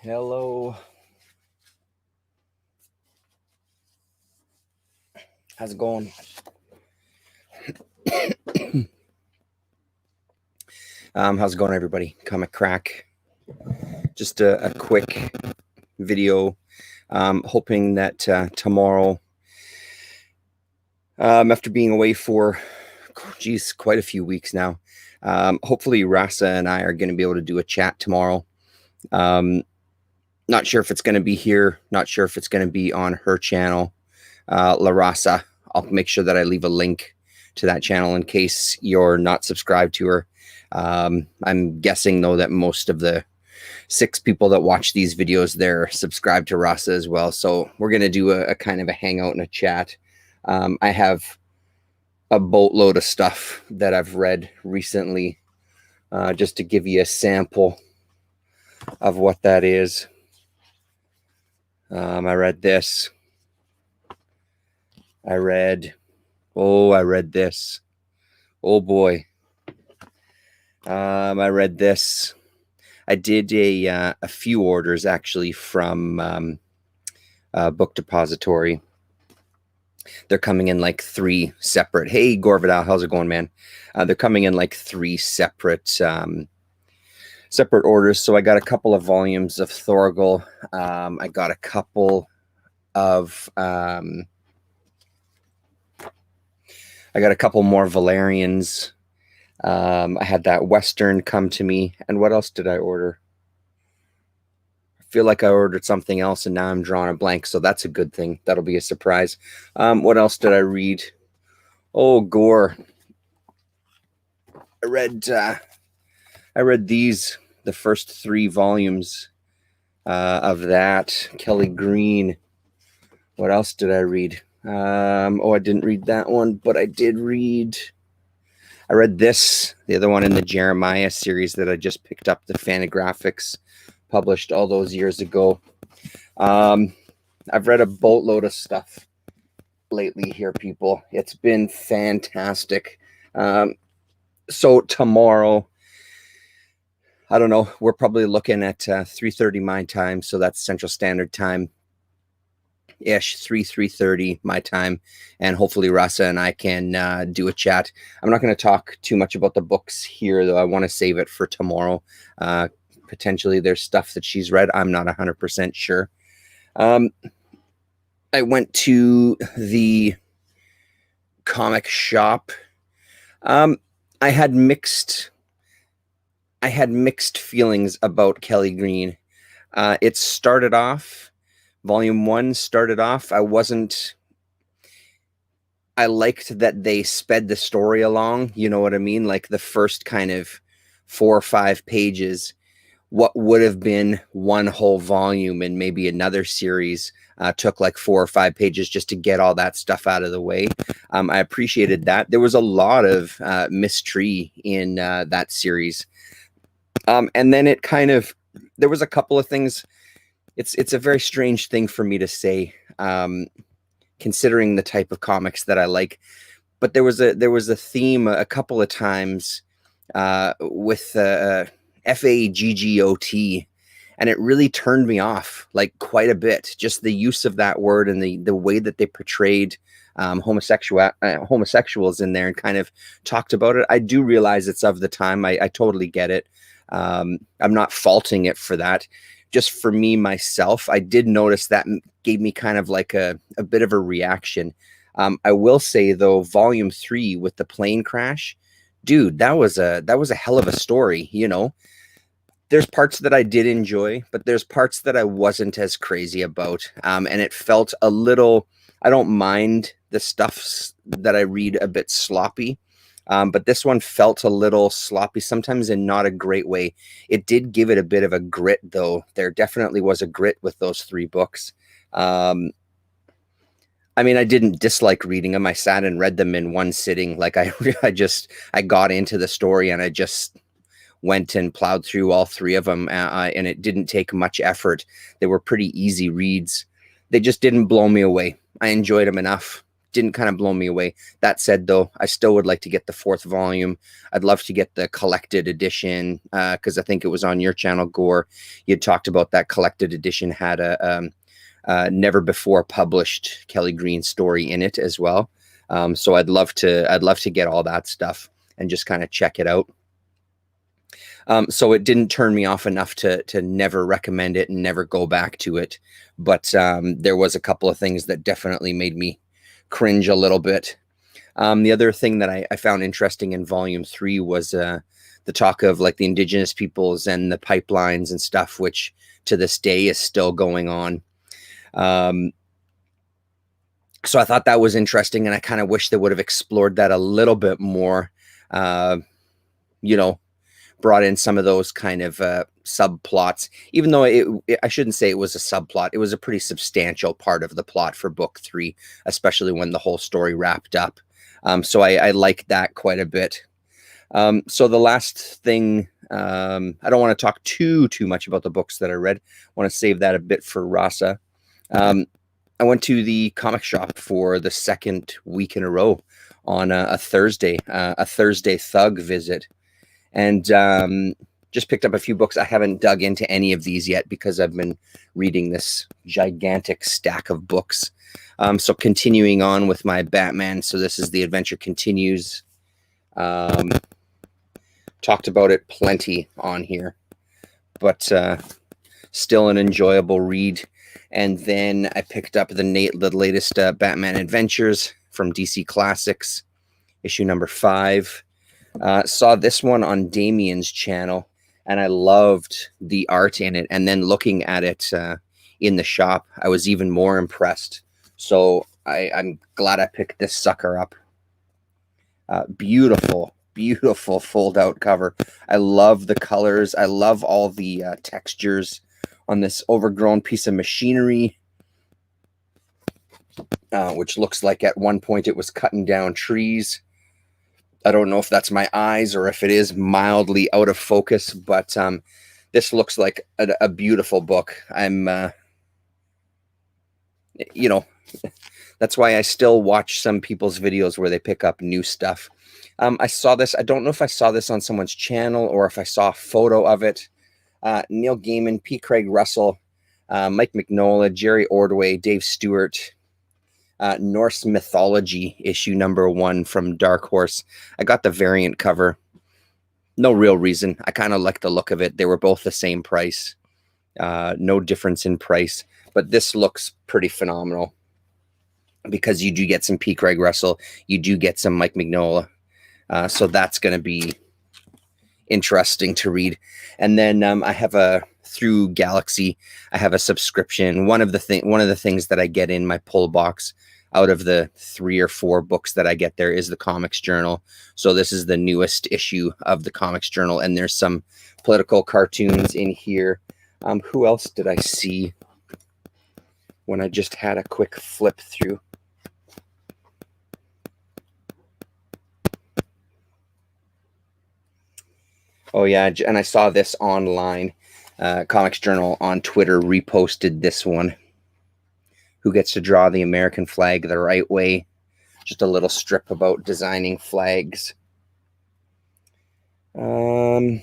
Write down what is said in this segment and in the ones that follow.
Hello. How's it going? How's it going, everybody? Comic Crack. Just a quick video. Hoping that tomorrow, after being away for, quite a few weeks now, hopefully Rasa and I are going to be able to do a chat tomorrow. Not sure if it's going to be here. Not sure if it's going to be on her channel, Rasa. I'll make sure that I leave a link to that channel in case you're not subscribed to her. I'm guessing, though, that most of the 6 people that watch these videos, they're subscribed to Rasa as well. So we're going to do a kind of a hangout and a chat. I have a boatload of stuff that I've read recently, just to give you a sample of what that is. I read this. I read this. Oh boy. I read this. I did a few orders actually from Book Depository. They're coming in like 3 separate. Hey, Gorvidal, how's it going, man? They're coming in like 3 separate orders. So I got a couple of volumes of Thorgal. I got a couple of I got a couple more Valerians. I had that Western come to me. And what else did I order? I feel like I ordered something else and now I'm drawing a blank. So that's a good thing. That'll be a surprise. What else did I read? Oh, Gore. I read these, the first 3 volumes of that. Kelly Green. What else did I read? I didn't read that one, but I read this, the other one in the Jeremiah series that I just picked up, the Fantagraphics, published all those years ago. I've read a boatload of stuff lately here, people. It's been fantastic. So tomorrow, I don't know, we're probably looking at 3:30 my time, so that's Central Standard Time. Ish, 3:30 my time, and hopefully Rasa and I can do a chat. I'm not going to talk too much about the books here, though. I want to save it for tomorrow. Potentially there's stuff that she's read. I'm not 100% sure. I went to the comic shop. I had mixed feelings about Kelly Green. It started off, Volume 1 started off, I liked that they sped the story along, you know what I mean? Like the first kind of 4 or 5 pages, what would have been one whole volume and maybe another series, took like 4 or 5 pages just to get all that stuff out of the way. I appreciated that. There was a lot of mystery in that series. And then it kind of, there was a couple of things. It's a very strange thing for me to say, considering the type of comics that I like. But there was a theme a couple of times with FAGGOT, and it really turned me off like quite a bit. Just the use of that word and the way that they portrayed homosexuals in there and kind of talked about it. I do realize it's of the time. I totally get it. I'm not faulting it for that. Just for me, myself, I did notice that gave me kind of like a bit of a reaction. I will say, though, Volume 3 with the plane crash, dude, that was a hell of a story, you know? There's parts that I did enjoy, but there's parts that I wasn't as crazy about. And it felt a little, I don't mind the stuff that I read a bit sloppy. But this one felt a little sloppy, sometimes in not a great way. It did give it a bit of a grit, though. There definitely was a grit with those 3 books. I mean, I didn't dislike reading them. I sat and read them in one sitting. Like I got into the story and I just went and plowed through all 3 of them. And it didn't take much effort. They were pretty easy reads. They just didn't blow me away. I enjoyed them enough didn't kind of blow me away. That said, though, I still would like to get the 4th volume. I'd love to get the collected edition, because I think it was on your channel, Gore. You talked about that collected edition had a never before published Kelly Green story in it as well. So I'd love to get all that stuff and just kind of check it out. So it didn't turn me off enough to never recommend it and never go back to it. But there was a couple of things that definitely made me cringe a little bit. The other thing that I found interesting in volume 3 was the talk of like the indigenous peoples and the pipelines and stuff, which to this day is still going on. So I thought that was interesting, and I kind of wish they would have explored that a little bit more, you know, brought in some of those kind of subplots, even though I shouldn't say it was a subplot. It was a pretty substantial part of the plot for book 3, especially when the whole story wrapped up. So I liked that quite a bit. So the last thing, I don't want to talk too much about the books that I read. I want to save that a bit for Rasa. I went to the comic shop for the 2nd week in a row on a Thursday Thug visit. And just picked up a few books. I haven't dug into any of these yet because I've been reading this gigantic stack of books. So continuing on with my Batman. So this is The Adventure Continues. Talked about it plenty on here, but still an enjoyable read. And then I picked up the latest Batman Adventures from DC Classics, issue number 5. Saw this one on Damien's channel, and I loved the art in it. And then looking at it in the shop, I was even more impressed. So I'm glad I picked this sucker up. Beautiful fold-out cover. I love the colors. I love all the textures on this overgrown piece of machinery, which looks like at one point it was cutting down trees. I don't know if that's my eyes or if it is mildly out of focus, but this looks like a beautiful book. I'm, you know, that's why I still watch some people's videos where they pick up new stuff. I saw this. I don't know if I saw this on someone's channel or if I saw a photo of it. Neil Gaiman, P. Craig Russell, Mike Mignola, Jerry Ordway, Dave Stewart, Norse Mythology, issue number 1 from Dark Horse. I got the variant cover. No real reason. I kind of like the look of it. They were both the same price. No difference in price. But this looks pretty phenomenal because you do get some P. Craig Russell. You do get some Mike Mignola. So that's going to be interesting to read. And then I have through Galaxy, I have a subscription. One of the things that I get in my pull box out of the 3 or 4 books that I get there is the Comics Journal. So this is the newest issue of the Comics Journal, and there's some political cartoons in here. Who else did I see when I just had a quick flip through? Oh yeah, and I saw this online. Comics Journal on Twitter reposted this one. Who gets to draw the American flag the right way? Just a little strip about designing flags. Garrett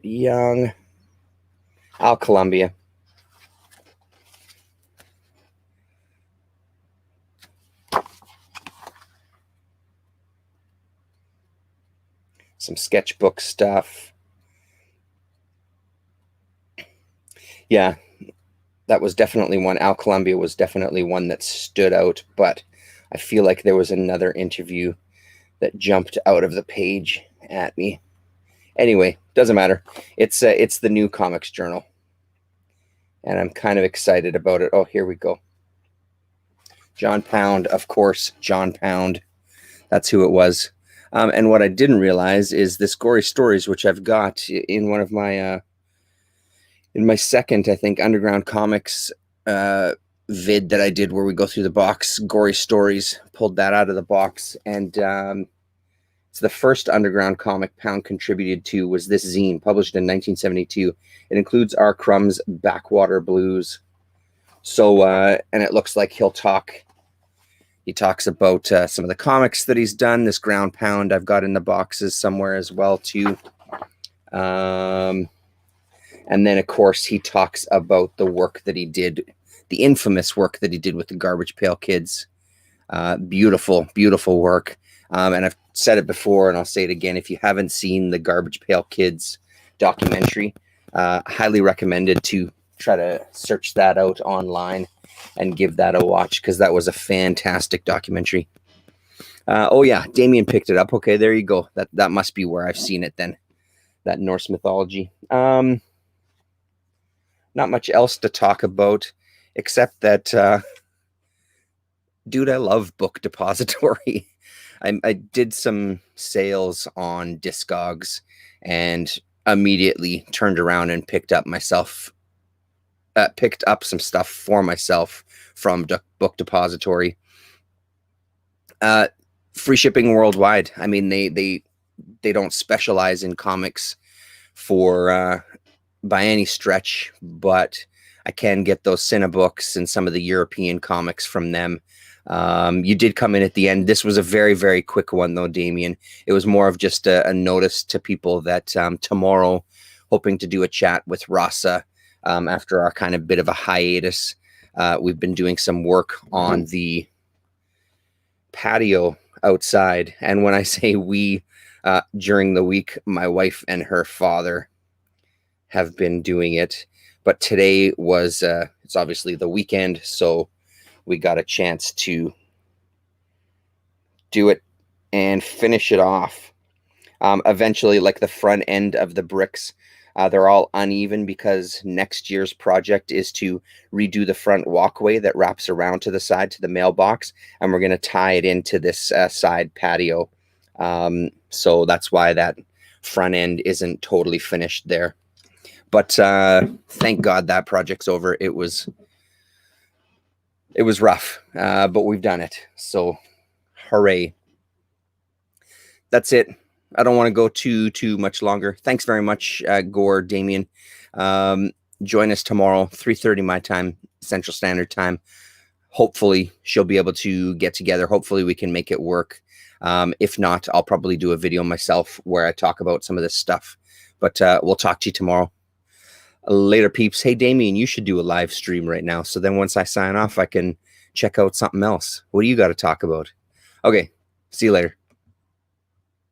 Young. Al Columbia. Some sketchbook stuff. Yeah, that was definitely one. Al Columbia was definitely one that stood out, but I feel like there was another interview that jumped out of the page at me. Anyway, doesn't matter. It's the new Comics Journal, and I'm kind of excited about it. Oh, here we go. John Pound, of course, John Pound. That's who it was. And what I didn't realize is this Gory Stories, which I've got in one of my in my second, I think, Underground Comics vid that I did where we go through the box, Gory Stories, pulled that out of the box. And it's the first Underground comic Pound contributed to was this zine, published in 1972. It includes R. Crumb's Backwater Blues. So, and it looks like he'll talk He talks about some of the comics that he's done. This Ground Pound I've got in the boxes somewhere as well too. And then, of course, he talks about the work that he did, the infamous work that he did with the Garbage Pail Kids. Beautiful, beautiful work. And I've said it before, and I'll say it again. If you haven't seen the Garbage Pail Kids documentary, highly recommended to try to search that out online and give that a watch, because that was a fantastic documentary. Oh yeah, Damien picked it up. Okay, there you go. That must be where I've seen it then. That Norse mythology. Not much else to talk about, except that, dude, I love Book Depository. I did some sales on Discogs and immediately turned around and picked up some stuff for myself from Book Depository. Free shipping worldwide. I mean, they don't specialize in comics for by any stretch, but I can get those Cinebooks and some of the European comics from them. You did come in at the end. This was a very, very quick one, though, Damien. It was more of just a notice to people that tomorrow, hoping to do a chat with Rasa after our kind of bit of a hiatus. We've been doing some work on the patio outside. And when I say we, during the week, my wife and her father have been doing it. But today was, it's obviously the weekend, so we got a chance to do it and finish it off. Eventually, like the front end of the bricks, they're all uneven because next year's project is to redo the front walkway that wraps around to the side to the mailbox, and we're going to tie it into this side patio. So that's why that front end isn't totally finished there. But thank God that project's over. It was rough, but we've done it. So hooray. That's it. I don't want to go too much longer. Thanks very much, Gore, Damien. Join us tomorrow, 3:30 my time, Central Standard Time. Hopefully she'll be able to get together. Hopefully we can make it work. If not, I'll probably do a video myself where I talk about some of this stuff. But we'll talk to you tomorrow. Later, peeps. Hey, Damien, you should do a live stream right now. So then once I sign off, I can check out something else. What do you got to talk about? Okay, see you later.